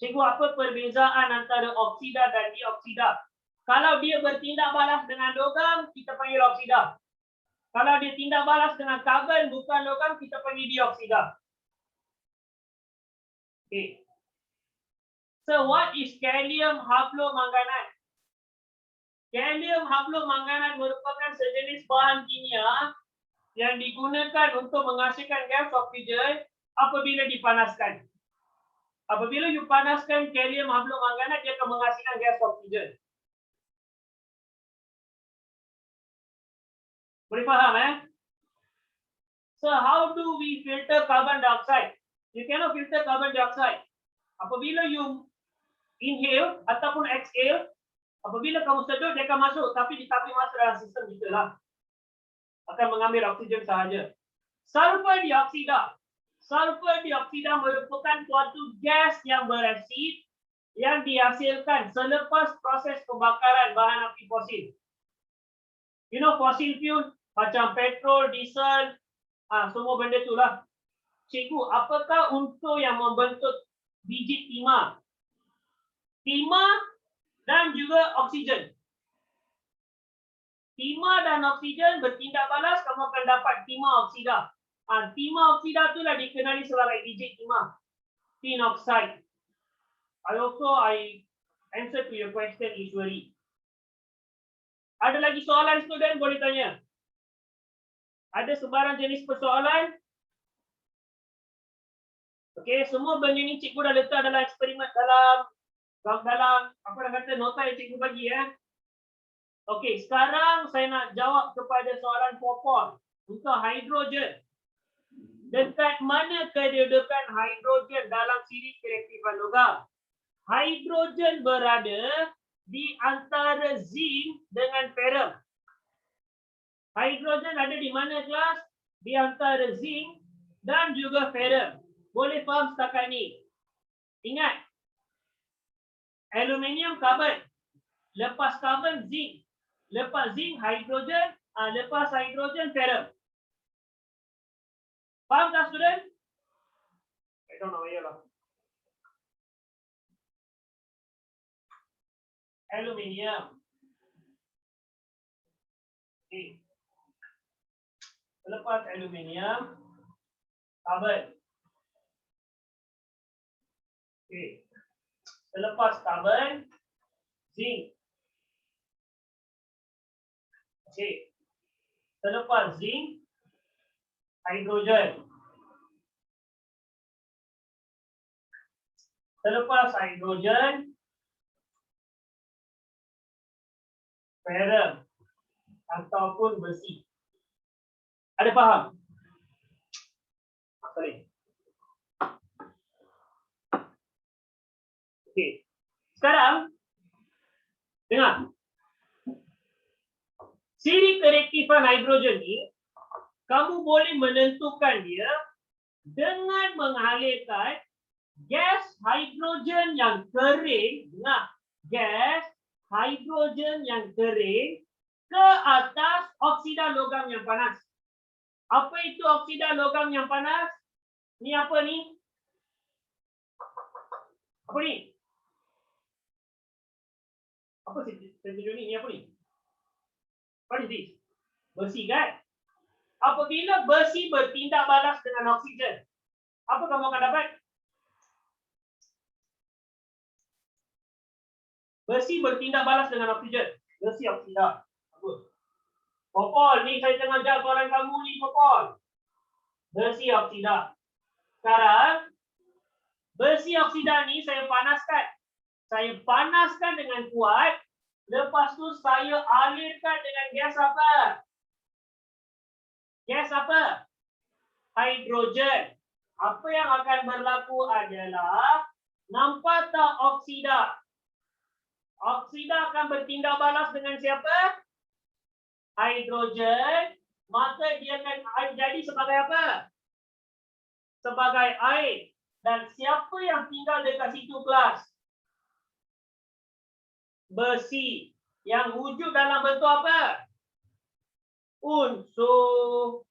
Cikgu, apa perbezaan antara oksida dan dioksida? Kalau dia bertindak balas dengan logam, kita panggil oksida. Kalau dia tindak balas dengan karbon bukan logam, kita panggil dioksida. Okay. So what is gallium haplomanganat? Gallium haplomanganat merupakan sejenis bahan kimia yang digunakan untuk menghasilkan gas oksigen apabila dipanaskan. Apabila you panaskan gallium haplomanganat, dia akan menghasilkan gas oksigen. Boleh faham So how do we filter carbon dioxide? You cannot filter carbon dioxide. Apabila you inhale ataupun exhale, apabila kamu sedut dia akan masuk, tapi dia tak boleh masuk dalam sistem kita lah. Akan mengambil oksigen sahaja. Sulfur dioksida. Sulfur dioksida merupakan suatu gas yang beresid yang dihasilkan selepas proses pembakaran bahan api fosil. You know fossil fuel macam petrol, diesel, semua benda tu lah. Cikgu, apakah unsur yang membentuk biji timah? Timah dan juga oksigen. Timah dan oksigen bertindak balas, kamu akan dapat timah oksida. Timah oksida itulah dikenali sebagai biji timah. Tin oxide. I answer to your question, Ishwari. Ada lagi soalan student boleh tanya? Ada sebarang jenis persoalan? Okey, semua benda ni cikgu dah letak dalam eksperimen dalam apa dah kata nota yang cikgu bagi ya. Okey, sekarang saya nak jawab kepada soalan Popol untuk hidrogen. Dekat mana kedudukan hidrogen dalam siri kereaktifan logam? Hidrogen berada di antara zinc dengan ferrum. Hidrogen ada di mana kelas? Di antara zinc dan juga ferrum. Boleh faham setakat ni? Ingat. Aluminium karbon. Lepas karbon zinc. Lepas zinc hidrogen. Lepas hidrogen ferrum. Faham tak student? I don't know, ya lah. Aluminium. Okay. Selepas aluminium, karbon. Okay. Selepas karbon, zinc. Okay. Selepas zinc, hidrogen. Selepas hidrogen, ferrum ataupun besi. Ada faham? Sorry. Okey. Sekarang dengar. Siri kereaktifan hidrogen ni kamu boleh menentukan dia dengan mengalirkan gas hidrogen yang kering, dengar, gas hidrogen yang kering ke atas oksida logam yang panas. Apa itu oksida logam yang panas? Ni apa ni? Apa ni? Apa sih tunjuk ni? Ni apa ni? What is this? Besi kan? Apabila besi bertindak balas dengan oksigen, apa kamu akan dapat? Besi bertindak balas dengan oksigen. Besi oksida. Bagus. Popol, ni saya tengah jawab soalan kamu ni, Popol. Besi oksida. Sekarang, besi oksida ni saya panaskan. Saya panaskan dengan kuat. Lepas tu saya alirkan dengan gas apa? Gas apa? Hidrogen. Apa yang akan berlaku adalah, nampak tak oksida? Oksida akan bertindak balas dengan siapa? Hidrogen. Maka dia akan jadi sebagai apa? Sebagai air. Dan siapa yang tinggal dekat situ kelas? Besi. Yang wujud dalam bentuk apa? Unsur.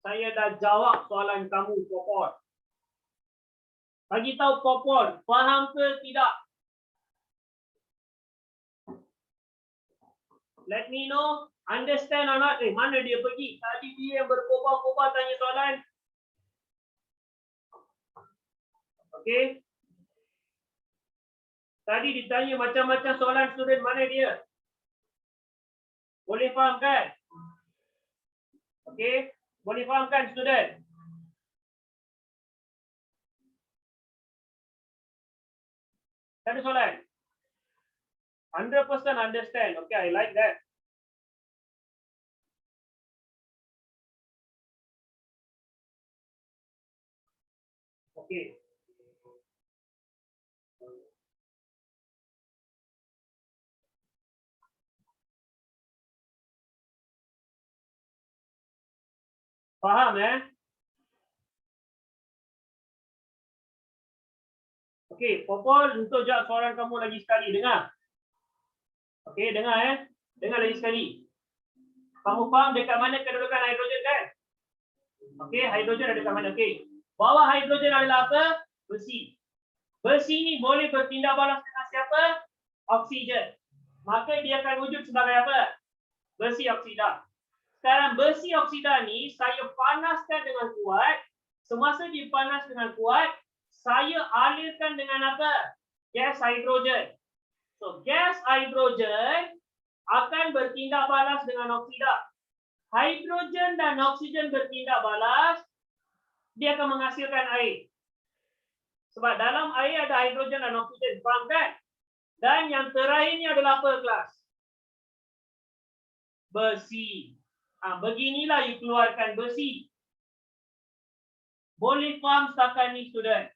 Saya dah jawab soalan kamu, Popol. Bagi tahu Popol, faham ke tidak? Let me know, understand or not? Mana dia pergi? Tadi dia yang berkobar-kobar tanya soalan. Okay. Tadi ditanya macam-macam soalan student, mana dia? Boleh faham kan? Okay. Boleh faham kan student? Ada soalan? 100% understand. Okay, I like that. Okay. Faham Okey, Popol untuk jawab soalan kamu lagi sekali, dengar. Okey, dengar Dengar lagi sekali. Kamu faham dekat mana kedudukan hidrogen kan? Okey, hidrogen ada dekat mana? Okey. Bawah hidrogen adalah apa? Besi. Besi ni boleh bertindak balas dengan siapa? Oksigen. Maka dia akan wujud sebagai apa? Besi oksida. Sekarang besi oksida ni saya panaskan dengan kuat. Semasa dipanas dengan kuat, saya alirkan dengan apa? Gas hidrogen. So, gas hidrogen akan bertindak balas dengan oksida. Hidrogen dan oksigen bertindak balas, dia akan menghasilkan air. Sebab dalam air ada hidrogen dan oksigen, faham kan? Dan yang terakhir ni adalah apa kelas? Besi. Beginilah you keluarkan besi. Boleh faham setakat ni student?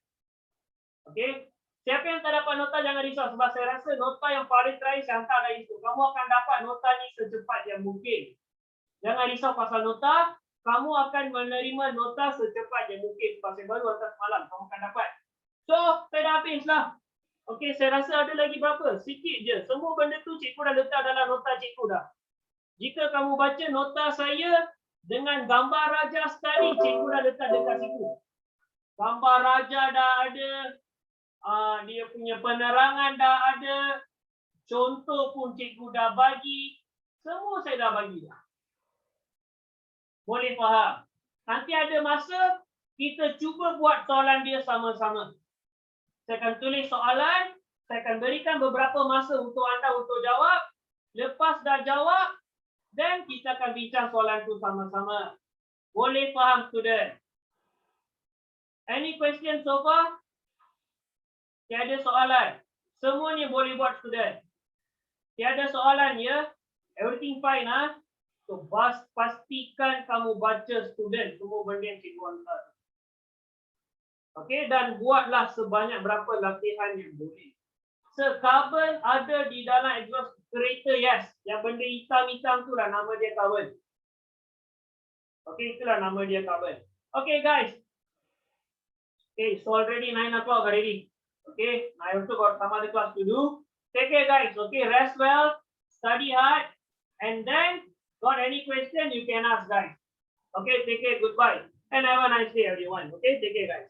Okey. Siapa yang tak dapat nota jangan risau sebab saya rasa nota yang paling terakhir saya hantar dari itu. Kamu akan dapat nota ni secepat yang mungkin. Jangan risau pasal nota, kamu akan menerima nota secepat yang mungkin. Pasal baru hantar semalam kamu akan dapat. So, saya dah habis lah. Okey, saya rasa ada lagi berapa? Sikit je. Semua benda tu cikgu dah letak dalam nota cikgu dah. Jika kamu baca nota saya dengan gambar raja sekali, cikgu dah letak dekat situ. Gambar raja dah ada, dia punya penerangan dah ada, contoh pun cikgu dah bagi, semua saya dah bagi dah. Boleh faham? Nanti ada masa kita cuba buat soalan dia sama-sama. Saya akan tulis soalan, saya akan berikan beberapa masa untuk anda untuk jawab. Lepas dah jawab, dan kita akan bincang soalan tu sama-sama. Boleh faham student? Any question so far? Tiada soalan. Semuanya boleh buat student. Tiada soalan ya? Everything fine So pastikan kamu baca student semua benda yang cikgu hantar. Okey, dan buatlah sebanyak berapa latihan yang boleh. Sekarbon ada di dalam exhaust kereta, yes. Yang benda hitam-hitam tu lah nama dia carbon. Okay, itulah nama dia carbon. Okay guys. Okay, so already 9 o'clock already. Okay, I also got some other class to do. Take care guys, okay, rest well, study hard, and then got any question you can ask guys. Okay, take care, goodbye. And have a nice day everyone. Okay, take care guys.